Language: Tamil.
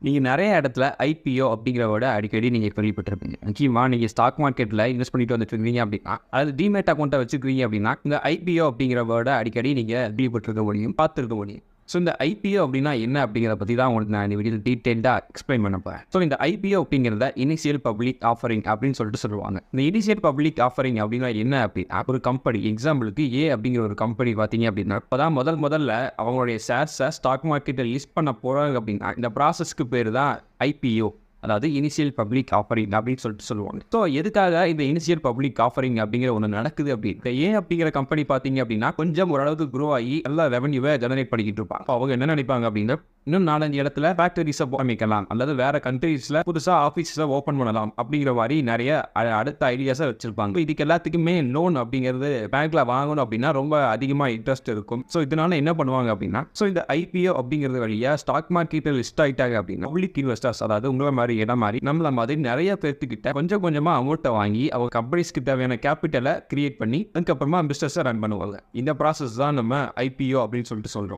நீங்க நெறைய இடத்துல ஐபிஓ அப்படிங்கிற வேர்ட அடிக்கடி நீங்க கேள்விப்பட்டிருப்பீங்க. முக்கியமா நீங்க ஸ்டாக் மார்க்கெட்ல இன்வெஸ்ட் பண்ணிட்டு வந்துட்டு இருக்கீங்க அப்படின்னா, அதாவது டீமேட் அக்கவுண்ட்ட வச்சிருக்கீங்க அப்படின்னா, இந்த ஐபிஓ அப்படிங்கிற வேர்ட அடிக்கடி நீங்க கேள்விப்பட்டிருக்க முடியும், பார்த்திருக்க முடியும். ஸோ இந்த ஐபிஓ அப்படின்னா என்ன அப்படிங்கிறத பற்றி தான் உங்களுக்கு நான் இந்த வீடியோவில் டீட்டெயில்டாக எக்ஸ்பிளைன் பண்ண போகிறேன். ஸோ இந்த ஐபிஓ அப்படிங்கிறத இனிஷியல் பப்ளிக் ஆஃபரிங் அப்படின்னு சொல்லிட்டு சொல்லுவாங்க. இந்த இனிஷியல் பப்ளிக் ஆஃபரிங் அப்படின்னா என்ன அப்படின்னா, ஒரு கம்பெனி எக்ஸாம்பிளுக்கு ஏ அப்படிங்கிற ஒரு கம்பெனி பார்த்தீங்க அப்படின்னா, இப்போ தான் முதல்ல அவங்களுடைய ஷேர்ஸை ஸ்டாக் மார்க்கெட்டில் லிஸ்ட் பண்ண போகிறாங்க அப்படின்னா, இந்த ப்ராசஸ்க்கு பேர் தான் ஐபிஓ, அதாவது இனிஷியல் பப்ளிக் ஆஃபரிங் அப்படின்னு சொல்லிட்டு சொல்லுவாங்க. ஸோ எதுக்காக இந்த இனிஷியல் பப்ளிக் ஆஃபரிங் அப்படிங்கிற ஒன்று நடக்குது அப்படின்னு, ஏ அப்படிங்கிற கம்பெனி பார்த்தீங்க அப்படின்னா கொஞ்சம் ஓரளவுக்கு க்ரோ ஆகி எல்லா ரெவன்யூவை ஜெனரேட் பண்ணிக்கிட்டு இருப்பாங்க. அவங்க என்ன நினைப்பாங்க அப்படின்னா, இன்னும் 4-5 இடத்துல ஃபேக்டரிஸை அமைக்கலாம், அல்லது வேற கண்ட்ரீஸில் புதுசாக ஆஃபீஸை ஓப்பன் பண்ணலாம் அப்படிங்கிற மாதிரி நிறைய அடுத்த ஐடியாஸை வச்சிருப்பாங்க. இதுக்கு எல்லாத்துக்குமே லோன் அப்படிங்கிறது பேங்க்ல வாங்கணும் அப்படின்னா ரொம்ப அதிகமாக இன்ட்ரெஸ்ட் இருக்கும். ஸோ இதனால என்ன பண்ணுவாங்க அப்படின்னா, ஸோ இந்த ஐபிஓ அப்படிங்கிறது வழியாக ஸ்டாக் மார்க்கெட்டில் லிஸ்ட் ஆகிட்டாங்க அப்படின்னா, பப்ளிக் இன்வெஸ்டர்ஸ், அதாவது உங்களை மாதிரி இடம் மாதிரி நம்மள மாதிரி நிறைய பேர்த்துக்கிட்ட கொஞ்சம் கொஞ்சமாக அமௌண்ட்டை வாங்கி அவங்க கம்பெனிஸ்க்கு தேவையான கேபிட்டலை கிரியேட் பண்ணி அதுக்கப்புறமா பிஸ்னஸை ரன் பண்ணுவாங்க. இந்த ப்ராசஸ் தான் நம்ம ஐபிஓ அப்படின்னு சொல்லிட்டு சொல்கிறோம்.